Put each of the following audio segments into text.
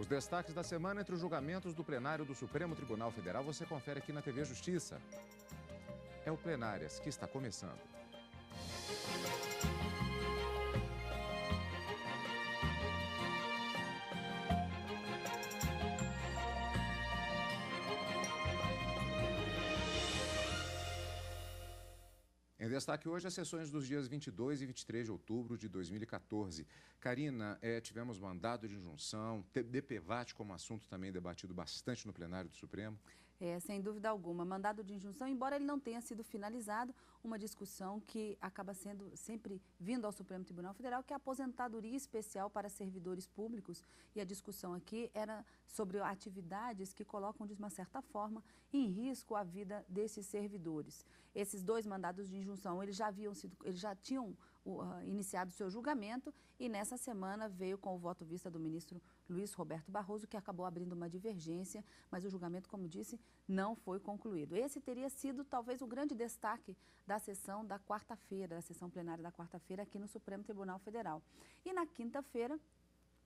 Os destaques da semana entre os julgamentos do plenário do Supremo Tribunal Federal você confere aqui na TV Justiça. É o Plenárias que está começando. Em destaque hoje as sessões dos dias 22 e 23 de outubro de 2014. Karina, tivemos mandado de injunção, DPVAT como assunto também debatido bastante no plenário do Supremo. Sem dúvida alguma. Mandado de injunção, embora ele não tenha sido finalizado, uma discussão que acaba sendo sempre vindo ao Supremo Tribunal Federal, que é a aposentadoria especial para servidores públicos. E a discussão aqui era sobre atividades que colocam, de uma certa forma, em risco a vida desses servidores. Esses dois mandados de injunção, eles já tinham iniciado seu julgamento e nessa semana veio com o voto vista do ministro Luiz Roberto Barroso, que acabou abrindo uma divergência, mas o julgamento, como disse, não foi concluído. Esse teria sido talvez o grande destaque da sessão da quarta-feira, da sessão plenária da quarta-feira aqui no Supremo Tribunal Federal. E na quinta-feira,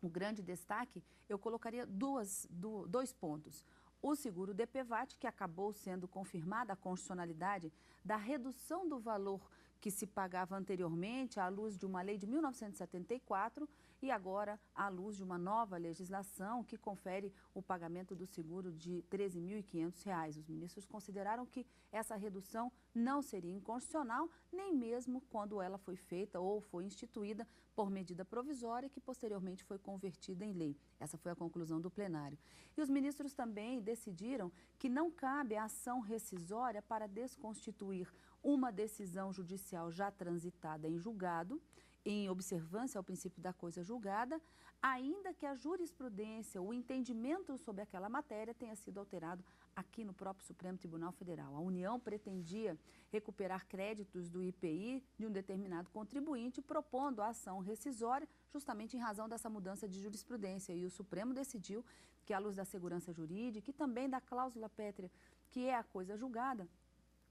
o grande destaque, eu colocaria dois pontos. O seguro DPVAT, que acabou sendo confirmada a constitucionalidade da redução do valor que se pagava anteriormente à luz de uma lei de 1974 e agora à luz de uma nova legislação que confere o pagamento do seguro de R$ 13.500. Os ministros consideraram que essa redução não seria inconstitucional, nem mesmo quando ela foi feita ou foi instituída por medida provisória que posteriormente foi convertida em lei. Essa foi a conclusão do plenário. E os ministros também decidiram que não cabe a ação rescisória para desconstituir uma decisão judicial já transitada em julgado, em observância ao princípio da coisa julgada, ainda que a jurisprudência, o entendimento sobre aquela matéria tenha sido alterado aqui no próprio Supremo Tribunal Federal. A União pretendia recuperar créditos do IPI de um determinado contribuinte, propondo a ação rescisória, justamente em razão dessa mudança de jurisprudência. E o Supremo decidiu que, à luz da segurança jurídica e também da cláusula pétrea, que é a coisa julgada,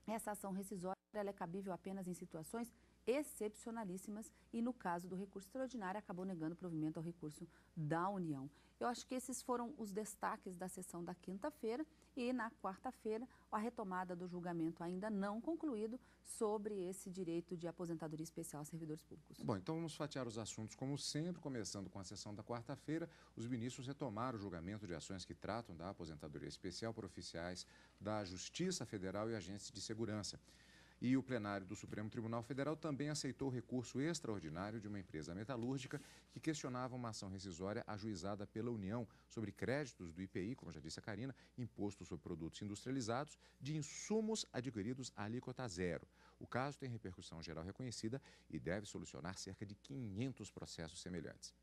essa ação rescisória ela é cabível apenas em situações excepcionalíssimas e, no caso do recurso extraordinário, acabou negando provimento ao recurso da União. Eu acho que esses foram os destaques da sessão da quinta-feira e, na quarta-feira, a retomada do julgamento ainda não concluído sobre esse direito de aposentadoria especial a servidores públicos. Bom, então vamos fatiar os assuntos como sempre, começando com a sessão da quarta-feira. Os ministros retomaram o julgamento de ações que tratam da aposentadoria especial por oficiais da Justiça Federal e agentes de segurança. E o plenário do Supremo Tribunal Federal também aceitou o recurso extraordinário de uma empresa metalúrgica que questionava uma ação rescisória ajuizada pela União sobre créditos do IPI, como já disse a Karina, imposto sobre produtos industrializados, de insumos adquiridos à alíquota zero. O caso tem repercussão geral reconhecida e deve solucionar cerca de 500 processos semelhantes.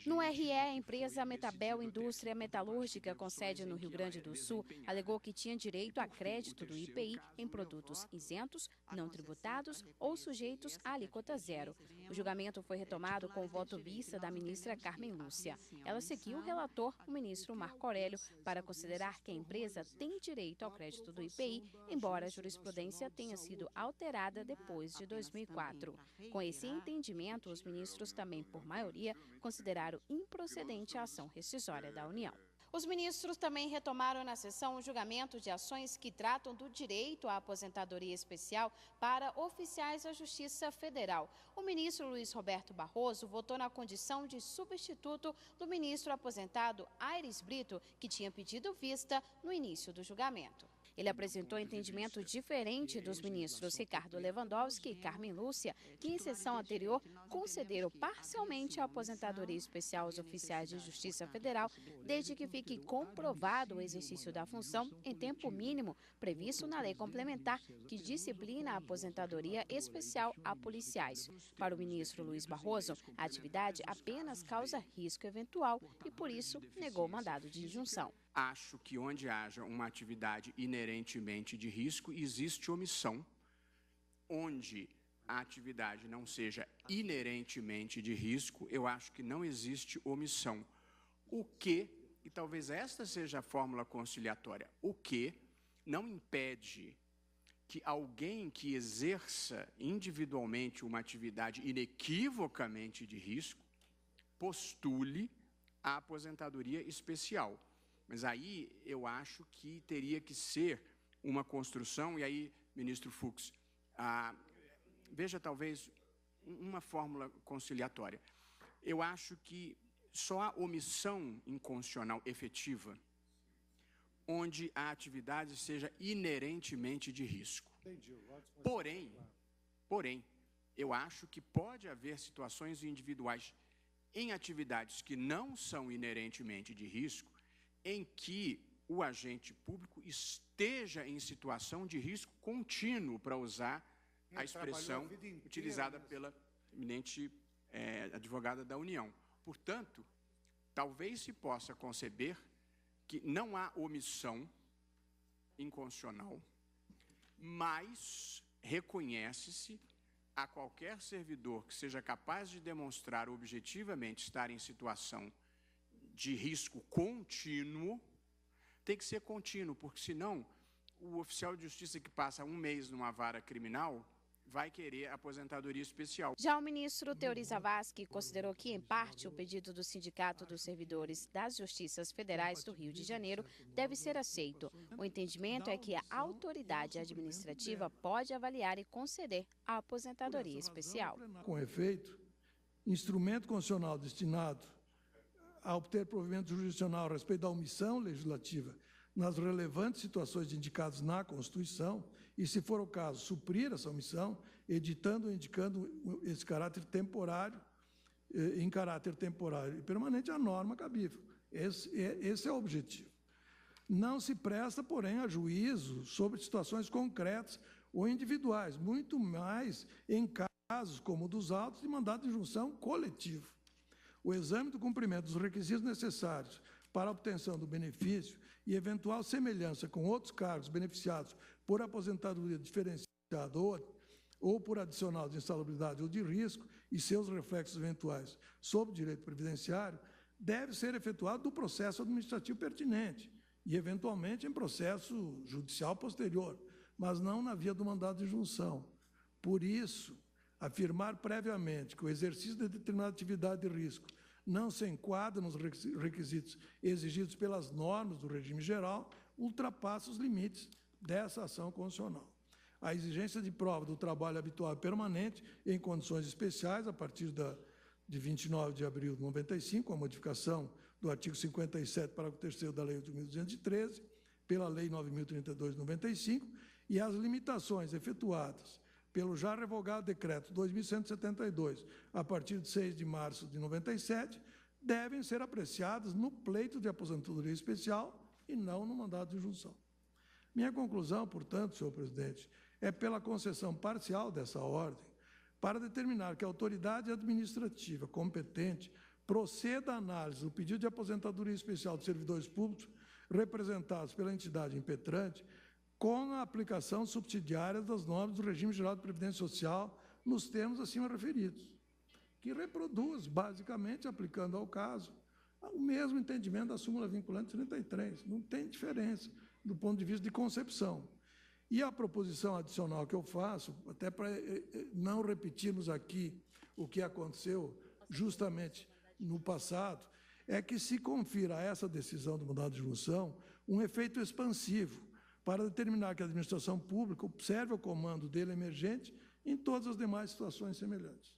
No RE, a empresa Metabel Indústria Metalúrgica, com sede no Rio Grande do Sul, alegou que tinha direito a crédito do IPI em produtos isentos, não tributados ou sujeitos à alíquota zero. O julgamento foi retomado com o voto vista da ministra Carmen Lúcia. Ela seguiu o relator, o ministro Marco Aurélio, para considerar que a empresa tem direito ao crédito do IPI, embora a jurisprudência tenha sido alterada depois de 2004. Com esse entendimento, os ministros também, por maioria, consideraram improcedente a ação rescisória da União. Os ministros também retomaram na sessão o julgamento de ações que tratam do direito à aposentadoria especial para oficiais da Justiça Federal. O ministro Luiz Roberto Barroso votou na condição de substituto do ministro aposentado Aires Brito, que tinha pedido vista no início do julgamento. Ele apresentou entendimento diferente dos ministros Ricardo Lewandowski e Carmen Lúcia, que em sessão anterior concederam parcialmente a aposentadoria especial aos oficiais de Justiça Federal, desde que fique comprovado o exercício da função em tempo mínimo previsto na lei complementar que disciplina a aposentadoria especial a policiais. Para o ministro Luiz Barroso, a atividade apenas causa risco eventual e, por isso, negou o mandado de injunção. Acho que onde haja uma atividade inerentemente de risco, existe omissão. Onde a atividade não seja inerentemente de risco, eu acho que não existe omissão. O que, e talvez esta seja a fórmula conciliatória, o que não impede que alguém que exerça individualmente uma atividade inequivocamente de risco postule a aposentadoria especial. Mas aí eu acho que teria que ser uma construção, e aí, ministro Fux, veja talvez uma fórmula conciliatória. Eu acho que só há omissão inconstitucional efetiva onde a atividade seja inerentemente de risco. Porém, eu acho que pode haver situações individuais em atividades que não são inerentemente de risco, em que o agente público esteja em situação de risco contínuo, para usar a expressão utilizada pela eminente advogada da União. Portanto, talvez se possa conceber que não há omissão inconstitucional, mas reconhece-se a qualquer servidor que seja capaz de demonstrar objetivamente estar em situação de risco contínuo, tem que ser contínuo, porque senão o oficial de justiça que passa um mês numa vara criminal vai querer aposentadoria especial. Já o ministro Teori Zavascki considerou que, em parte, o pedido do Sindicato dos Servidores das Justiças Federais do Rio de Janeiro deve ser aceito. O entendimento é que a autoridade administrativa pode avaliar e conceder a aposentadoria especial. Com efeito, instrumento constitucional destinado a obter provimento jurisdicional a respeito da omissão legislativa nas relevantes situações indicadas na Constituição e, se for o caso, suprir essa omissão, editando ou indicando esse caráter temporário, em caráter temporário e permanente, a norma cabível. Esse é o objetivo. Não se presta, porém, a juízo sobre situações concretas ou individuais, muito mais em casos como o dos autos de mandado de injunção coletivo. O exame do cumprimento dos requisitos necessários para a obtenção do benefício e eventual semelhança com outros cargos beneficiados por aposentadoria diferenciada ou por adicional de insalubridade ou de risco e seus reflexos eventuais sobre o direito previdenciário, deve ser efetuado do processo administrativo pertinente e, eventualmente, em processo judicial posterior, mas não na via do mandado de injunção. Por isso, afirmar previamente que o exercício de determinada atividade de risco não se enquadra nos requisitos exigidos pelas normas do regime geral ultrapassa os limites dessa ação constitucional. A exigência de prova do trabalho habitual e permanente em condições especiais, a partir de 29 de abril de 95, a modificação do artigo 57, parágrafo 3º da Lei 8.213, pela Lei 9.032 de 95, e as limitações efetuadas pelo já revogado decreto 2.172, a partir de 6 de março de 97, devem ser apreciadas no pleito de aposentadoria especial e não no mandado de injunção. Minha conclusão, portanto, senhor presidente, é pela concessão parcial dessa ordem, para determinar que a autoridade administrativa competente proceda à análise do pedido de aposentadoria especial de servidores públicos representados pela entidade impetrante, com a aplicação subsidiária das normas do Regime Geral de Previdência Social nos termos acima referidos, que reproduz, basicamente, aplicando ao caso, o mesmo entendimento da súmula vinculante 33. Não tem diferença do ponto de vista de concepção. E a proposição adicional que eu faço, até para não repetirmos aqui o que aconteceu justamente no passado, é que se confira a essa decisão do mandado de injunção um efeito expansivo, para determinar que a administração pública observe o comando dele emergente em todas as demais situações semelhantes.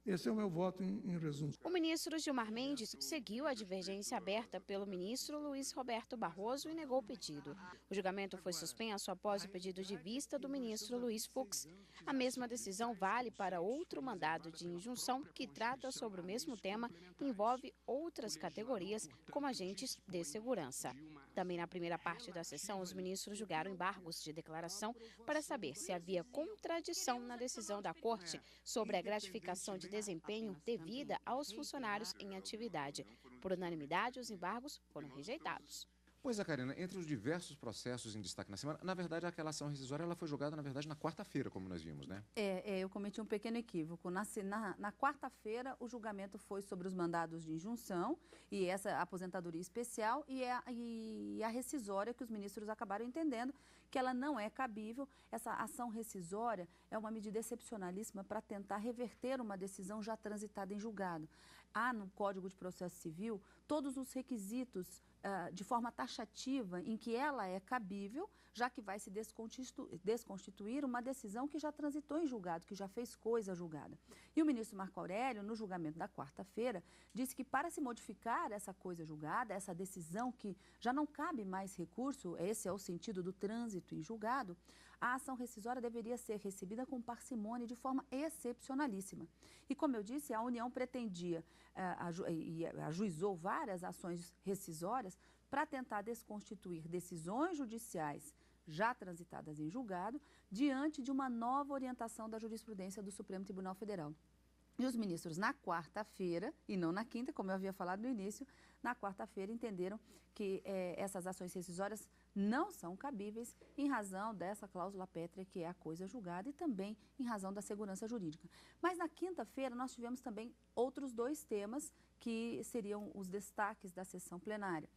Esse é o meu voto em resumo. O ministro Gilmar Mendes seguiu a divergência aberta pelo ministro Luiz Roberto Barroso e negou o pedido. O julgamento foi suspenso após o pedido de vista do ministro Luiz Fux. A mesma decisão vale para outro mandado de injunção que trata sobre o mesmo tema e envolve outras categorias, como agentes de segurança. Também na primeira parte da sessão, os ministros julgaram embargos de declaração para saber se havia contradição na decisão da Corte sobre a gratificação de desempenho devida aos funcionários em atividade. Por unanimidade, os embargos foram rejeitados. Pois é, Karina, entre os diversos processos em destaque na semana, na verdade, aquela ação rescisória ela foi julgada, na verdade, na quarta-feira, como nós vimos, né? Eu cometi um pequeno equívoco. Na quarta-feira, o julgamento foi sobre os mandados de injunção e essa aposentadoria especial e a rescisória, que os ministros acabaram entendendo que ela não é cabível. Essa ação rescisória é uma medida excepcionalíssima para tentar reverter uma decisão já transitada em julgado. há no Código de Processo Civil todos os requisitos de forma taxativa em que ela é cabível, já que vai se desconstituir uma decisão que já transitou em julgado, que já fez coisa julgada. E o ministro Marco Aurélio, no julgamento da quarta-feira, disse que para se modificar essa coisa julgada, essa decisão que já não cabe mais recurso, esse é o sentido do trânsito em julgado, a ação rescisória deveria ser recebida com parcimônia de forma excepcionalíssima. E, como eu disse, a União pretendia e ajuizou várias ações rescisórias para tentar desconstituir decisões judiciais já transitadas em julgado diante de uma nova orientação da jurisprudência do Supremo Tribunal Federal. E os ministros, na quarta-feira, e não na quinta, como eu havia falado no início, na quarta-feira entenderam que essas ações rescisórias não são cabíveis em razão dessa cláusula pétrea que é a coisa julgada e também em razão da segurança jurídica. Mas na quinta-feira nós tivemos também outros dois temas que seriam os destaques da sessão plenária.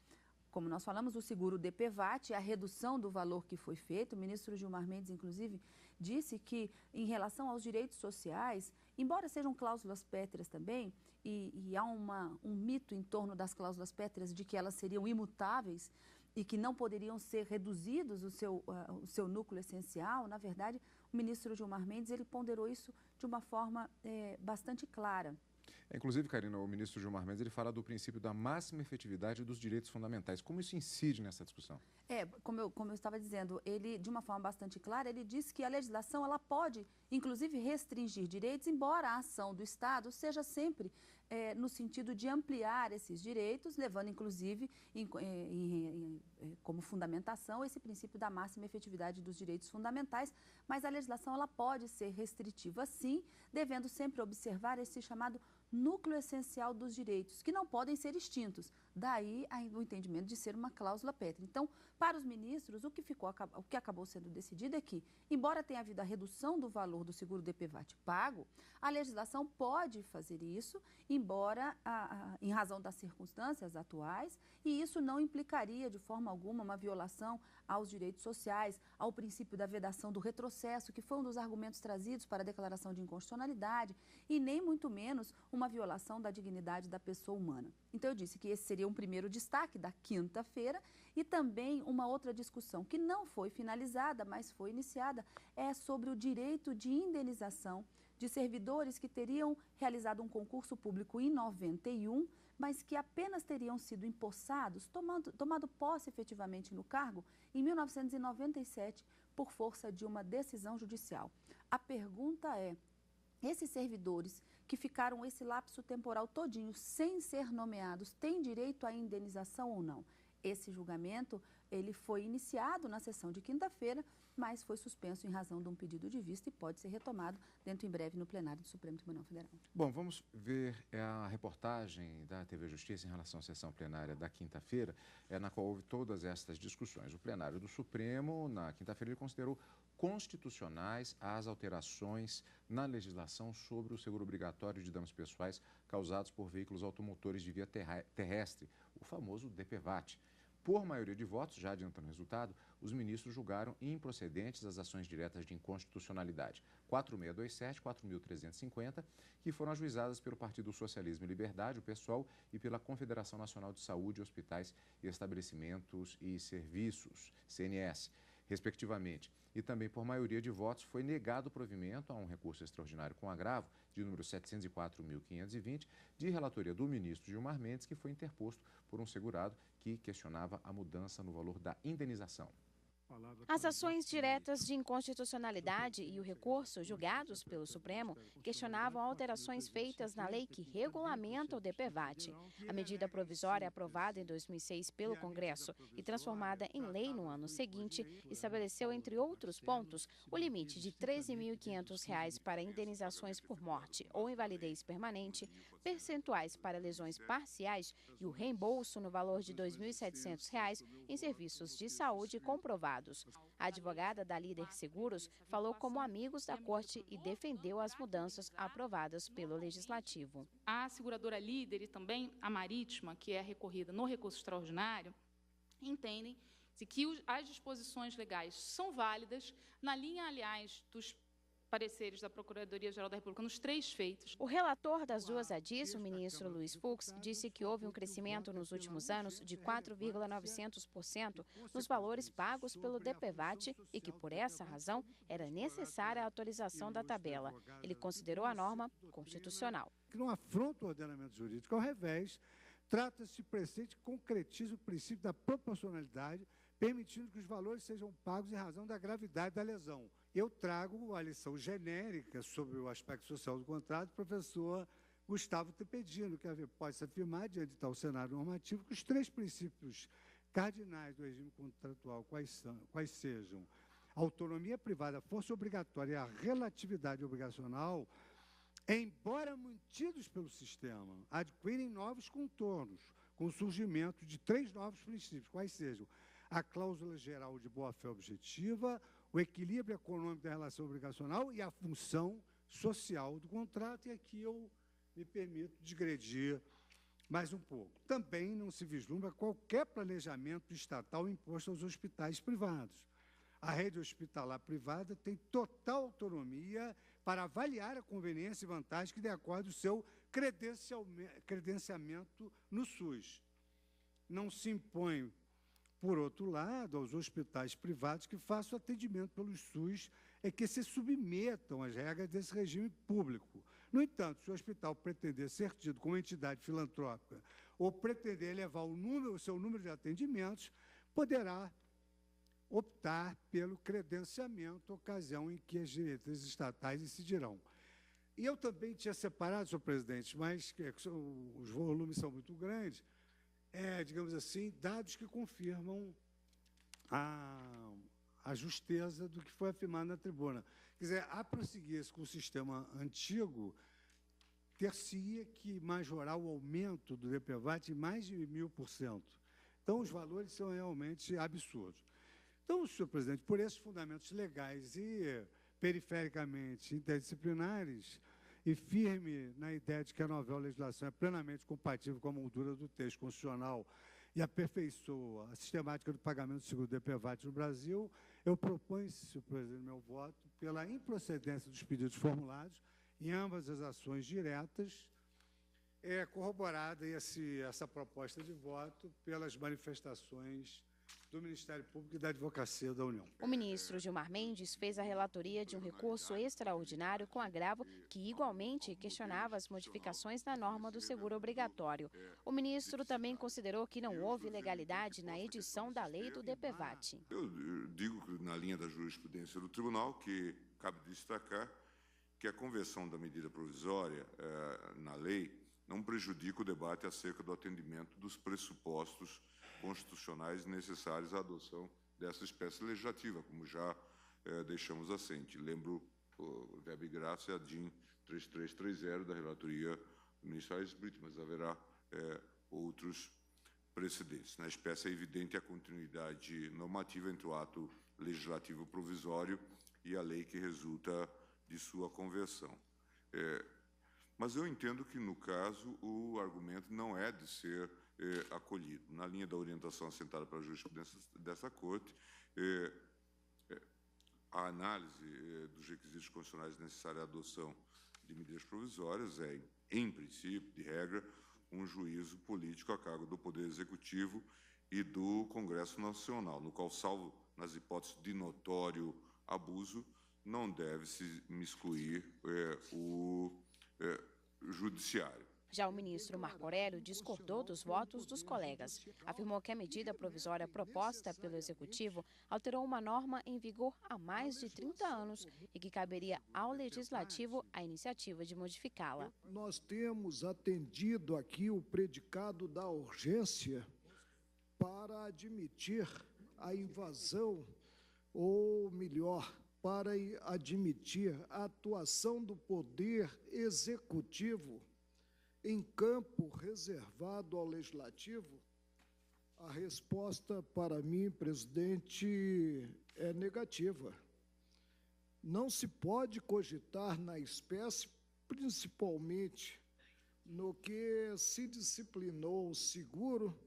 Como nós falamos, o seguro DPVAT, a redução do valor que foi feito, o ministro Gilmar Mendes, inclusive, disse que, em relação aos direitos sociais, embora sejam cláusulas pétreas também, e há um mito em torno das cláusulas pétreas de que elas seriam imutáveis e que não poderiam ser reduzidos o seu núcleo essencial, na verdade, o ministro Gilmar Mendes ele ponderou isso de uma forma bastante clara. Inclusive, Karina, o ministro Gilmar Mendes ele fala do princípio da máxima efetividade dos direitos fundamentais. Como isso incide nessa discussão? Como eu estava dizendo, ele, de uma forma bastante clara, ele disse que a legislação ela pode, inclusive, restringir direitos, embora a ação do Estado seja sempre no sentido de ampliar esses direitos, levando, inclusive, como fundamentação esse princípio da máxima efetividade dos direitos fundamentais, mas a legislação ela pode ser restritiva, sim, devendo sempre observar esse chamado núcleo essencial dos direitos, que não podem ser extintos. Daí o entendimento de ser uma cláusula pétrea. Então, para os ministros, o que acabou sendo decidido é que, embora tenha havido a redução do valor do seguro DPVAT pago, a legislação pode fazer isso, embora em razão das circunstâncias atuais, e isso não implicaria de forma alguma uma violação aos direitos sociais, ao princípio da vedação do retrocesso, que foi um dos argumentos trazidos para a declaração de inconstitucionalidade, e nem muito menos uma violação da dignidade da pessoa humana. Então, eu disse que esse seria um primeiro destaque da quinta-feira e também uma outra discussão que não foi finalizada, mas foi iniciada, é sobre o direito de indenização de servidores que teriam realizado um concurso público em 91, mas que apenas teriam sido empossados, tomado posse efetivamente no cargo, em 1997, por força de uma decisão judicial. A pergunta é, esses servidores que ficaram esse lapso temporal todinho sem ser nomeados, têm direito à indenização ou não? Esse julgamento, ele foi iniciado na sessão de quinta-feira, mas foi suspenso em razão de um pedido de vista e pode ser retomado dentro em breve no plenário do Supremo Tribunal Federal. Bom, vamos ver a reportagem da TV Justiça em relação à sessão plenária da quinta-feira, na qual houve todas estas discussões. O plenário do Supremo, na quinta-feira, ele considerou constitucionais as alterações na legislação sobre o seguro obrigatório de danos pessoais causados por veículos automotores de via terrestre, o famoso DPVAT. Por maioria de votos, já adiantando o resultado, os ministros julgaram improcedentes as ações diretas de inconstitucionalidade 4627 e 4350, que foram ajuizadas pelo Partido Socialismo e Liberdade, o PSOL, e pela Confederação Nacional de Saúde, Hospitais e Estabelecimentos e Serviços, CNS, respectivamente. E também, por maioria de votos, foi negado o provimento a um recurso extraordinário com agravo, de número 704.520, de relatoria do ministro Gilmar Mendes, que foi interposto por um segurado que questionava a mudança no valor da indenização. As ações diretas de inconstitucionalidade e o recurso julgados pelo Supremo questionavam alterações feitas na lei que regulamenta o DPVAT. A medida provisória aprovada em 2006 pelo Congresso e transformada em lei no ano seguinte estabeleceu, entre outros pontos, o limite de R$ 13.500 para indenizações por morte ou invalidez permanente, percentuais para lesões parciais e o reembolso no valor de R$ 2.700 em serviços de saúde comprovados. A advogada da Líder Seguros falou como amigos da Corte e defendeu as mudanças aprovadas pelo Legislativo. A seguradora Líder e também a Marítima, que é recorrida no recurso extraordinário, entendem que as disposições legais são válidas, na linha, aliás, dos pareceres da Procuradoria-Geral da República nos 3 feitos. O relator das duas ADIs, o ministro Luiz Fux, disse que houve um crescimento nos últimos anos de 4,900% nos valores pagos pelo DPVAT e que, por essa razão, era necessária a atualização da tabela. Ele considerou a norma constitucional. Que não afronta o ordenamento jurídico, ao revés, trata-se de preceito que concretiza o princípio da proporcionalidade, permitindo que os valores sejam pagos em razão da gravidade da lesão. Eu trago a lição genérica sobre o aspecto social do contrato do professor Gustavo Tepedino, que pode-se afirmar, diante de tal cenário normativo, que os 3 princípios cardinais do regime contratual, quais sejam a autonomia privada, a força obrigatória e a relatividade obrigacional, embora mantidos pelo sistema, adquirem novos contornos, com o surgimento de 3 novos princípios, quais sejam a cláusula geral de boa-fé objetiva, o equilíbrio econômico da relação obrigacional e a função social do contrato. E aqui eu me permito digredir mais um pouco. Também não se vislumbra qualquer planejamento estatal imposto aos hospitais privados. A rede hospitalar privada tem total autonomia para avaliar a conveniência e vantagem que decorre do seu credenciamento no SUS. Não se impõe, por outro lado, aos hospitais privados que façam atendimento pelo SUS e que se submetam às regras desse regime público. No entanto, se o hospital pretender ser tido como entidade filantrópica ou pretender elevar o seu número de atendimentos, poderá optar pelo credenciamento, ocasião em que as diretrizes estatais decidirão. E eu também tinha separado, senhor presidente, mas os volumes são muito grandes, digamos assim, dados que confirmam a justeza do que foi afirmado na tribuna. Quer dizer, a prosseguir-se com o sistema antigo, ter-se-ia que majorar o aumento do DPVAT em mais de 1000%. Então, os valores são realmente absurdos. Então, senhor presidente, por esses fundamentos legais e perifericamente interdisciplinares, e firme na ideia de que a nova legislação é plenamente compatível com a moldura do texto constitucional e aperfeiçoa a sistemática do pagamento do seguro DPVAT no Brasil, eu proponho, senhor presidente, meu voto pela improcedência dos pedidos formulados em ambas as ações diretas, corroborada essa proposta de voto pelas manifestações do Ministério Público e da Advocacia da União. O ministro Gilmar Mendes fez a relatoria de um recurso extraordinário com agravo que igualmente questionava as modificações na norma do seguro obrigatório. O ministro também considerou que não houve ilegalidade na edição da lei do DPVAT. Eu digo que, na linha da jurisprudência do tribunal, que cabe destacar que a conversão da medida provisória na lei não prejudica o debate acerca do atendimento dos pressupostos constitucionais necessários à adoção dessa espécie legislativa, como já deixamos assente. Lembro o verbo graça, a DIN 3330 da relatoria do ministro Aires Brito, mas haverá outros precedentes. Na espécie é evidente a continuidade normativa entre o ato legislativo provisório e a lei que resulta de sua conversão. Mas eu entendo que, no caso, o argumento não é de ser acolhido. Na linha da orientação assentada pela jurisprudência dessa Corte, a análise dos requisitos constitucionais necessários à adoção de medidas provisórias em princípio, de regra, um juízo político a cargo do Poder Executivo e do Congresso Nacional, no qual, salvo nas hipóteses de notório abuso, não deve se miscuir o Judiciário. Já o ministro Marco Aurélio discordou dos votos dos colegas. Afirmou que a medida provisória proposta pelo Executivo alterou uma norma em vigor há mais de 30 anos e que caberia ao Legislativo a iniciativa de modificá-la. Nós temos atendido aqui o predicado da urgência para admitir a invasão, ou melhor, para admitir a atuação do Poder Executivo em campo reservado ao Legislativo? A resposta para mim, presidente, é negativa. Não se pode cogitar na espécie, principalmente no que se disciplinou o seguro,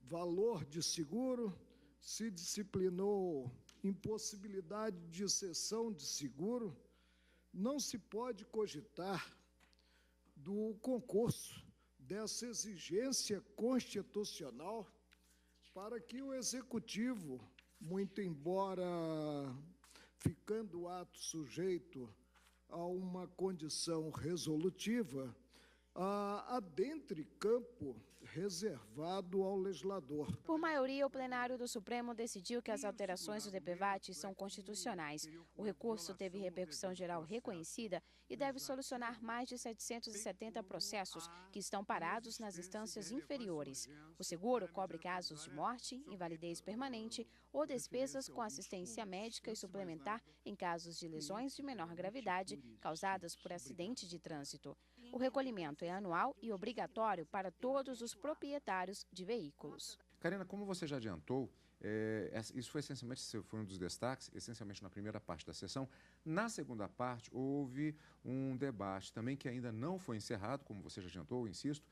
valor de seguro, se disciplinou impossibilidade de cessão de seguro, não se pode cogitar do concurso dessa exigência constitucional para que o Executivo, muito embora ficando o ato sujeito a uma condição resolutiva, adentre campo reservado ao legislador. Por maioria, o plenário do Supremo decidiu que as alterações do DPVAT são constitucionais. O recurso teve repercussão geral reconhecida e deve solucionar mais de 770 processos que estão parados nas instâncias inferiores. O seguro cobre casos de morte, invalidez permanente ou despesas com assistência médica e suplementar em casos de lesões de menor gravidade causadas por acidente de trânsito. O recolhimento é anual e obrigatório para todos os proprietários de veículos. Karina, como você já adiantou, isso foi um dos destaques, essencialmente na primeira parte da sessão. Na segunda parte, houve um debate também que ainda não foi encerrado, como você já adiantou, insisto,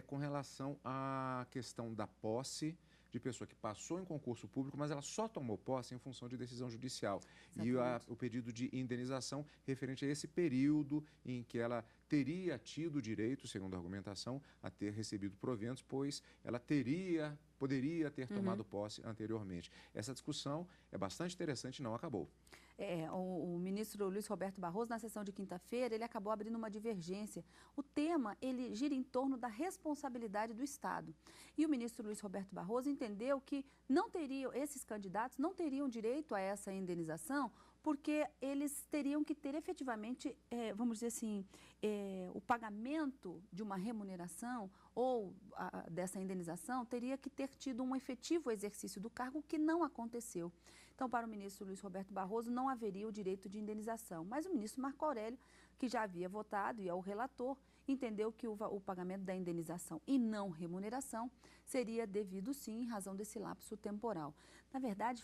com relação à questão da posse de pessoa que passou em concurso público, mas ela só tomou posse em função de decisão judicial. Exatamente. E o pedido de indenização referente a esse período em que ela teria tido direito, segundo a argumentação, a ter recebido proventos, pois ela poderia ter tomado posse anteriormente. Essa discussão é bastante interessante e não acabou. O ministro Luiz Roberto Barroso, na sessão de quinta-feira, ele acabou abrindo uma divergência. O tema, ele gira em torno da responsabilidade do Estado. E o ministro Luiz Roberto Barroso entendeu que esses candidatos não teriam direito a essa indenização, porque eles teriam que ter efetivamente, vamos dizer assim, o pagamento de uma remuneração ou dessa indenização teria que ter tido um efetivo exercício do cargo, que não aconteceu. Então, para o ministro Luiz Roberto Barroso, não haveria o direito de indenização. Mas o ministro Marco Aurélio, que já havia votado e é o relator, entendeu que o pagamento da indenização e não remuneração seria devido, sim, em razão desse lapso temporal. Na verdade,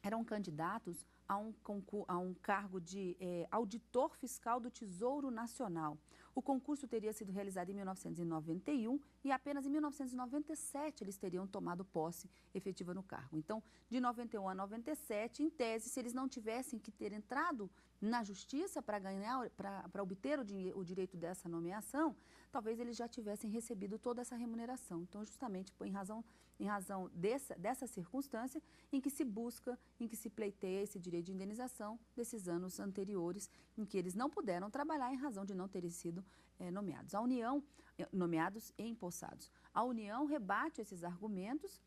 eram candidatos a um cargo de auditor fiscal do Tesouro Nacional. O concurso teria sido realizado em 1991 e apenas em 1997 eles teriam tomado posse efetiva no cargo. Então, de 91 a 97, em tese, se eles não tivessem que ter entrado na justiça para obter o direito dessa nomeação, talvez eles já tivessem recebido toda essa remuneração. Então, justamente em razão dessa circunstância em que se busca, em que se pleiteia esse direito de indenização desses anos anteriores, em que eles não puderam trabalhar em razão de não terem sido nomeados. Nomeados e empossados. A União rebate esses argumentos,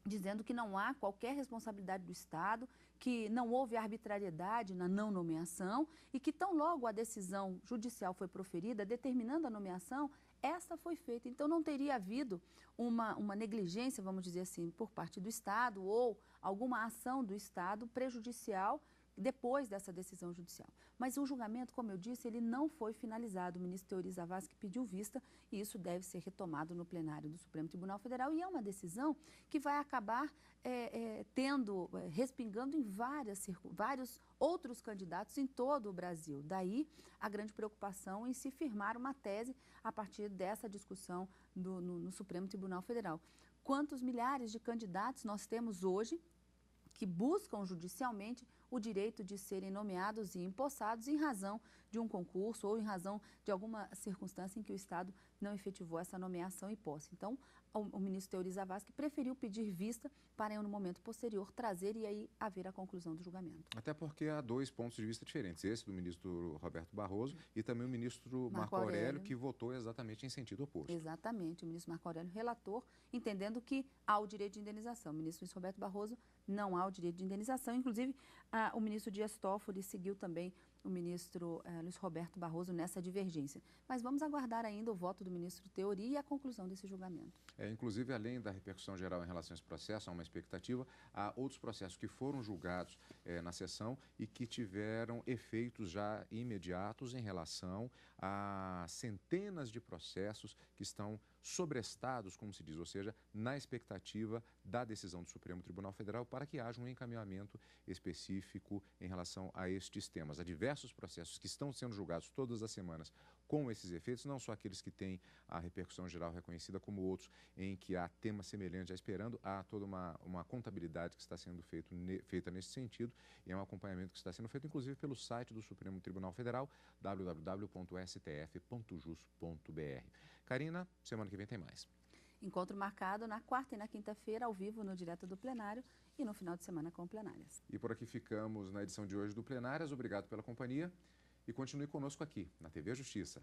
dizendo que não há qualquer responsabilidade do Estado, que não houve arbitrariedade na não nomeação e que tão logo a decisão judicial foi proferida, determinando a nomeação, essa foi feita. Então, não teria havido uma negligência, vamos dizer assim, por parte do Estado ou alguma ação do Estado prejudicial depois dessa decisão judicial. Mas o julgamento, como eu disse, ele não foi finalizado. O ministro Teori Zavascki pediu vista e isso deve ser retomado no plenário do Supremo Tribunal Federal. E é uma decisão que vai acabar respingando em vários outros candidatos em todo o Brasil. Daí a grande preocupação em se firmar uma tese a partir dessa discussão no Supremo Tribunal Federal. Quantos milhares de candidatos nós temos hoje que buscam judicialmente o direito de serem nomeados e empossados em razão de um concurso ou em razão de alguma circunstância em que o Estado não efetivou essa nomeação e posse. Então, o ministro Teori Zavascki preferiu pedir vista para, no momento posterior, trazer e aí haver a conclusão do julgamento. Até porque há dois pontos de vista diferentes, esse do ministro Roberto Barroso e também o ministro Marco Aurélio, que votou exatamente em sentido oposto. Exatamente, o ministro Marco Aurélio, relator, entendendo que há o direito de indenização. O ministro Luiz Roberto Barroso não há o direito de indenização. Inclusive, o ministro Dias Toffoli seguiu também o ministro Luiz Roberto Barroso nessa divergência. Mas vamos aguardar ainda o voto do ministro Teori e a conclusão desse julgamento. Inclusive, além da repercussão geral em relação a esse processo, há uma expectativa, há outros processos que foram julgados na sessão e que tiveram efeitos já imediatos em relação a centenas de processos que estão sobrestados, como se diz, ou seja, na expectativa da decisão do Supremo Tribunal Federal para que haja um encaminhamento específico em relação a estes temas. Há diversos processos que estão sendo julgados todas as semanas com esses efeitos, não só aqueles que têm a repercussão geral reconhecida, como outros em que há tema semelhante já esperando. Há toda uma contabilidade que está sendo feita nesse sentido e é um acompanhamento que está sendo feito, inclusive, pelo site do Supremo Tribunal Federal, www.stf.jus.br. Karina, semana que vem tem mais. Encontro marcado na quarta e na quinta-feira, ao vivo, no Direto do Plenário, e no final de semana com Plenárias. E por aqui ficamos na edição de hoje do Plenárias. Obrigado pela companhia e continue conosco aqui, na TV Justiça.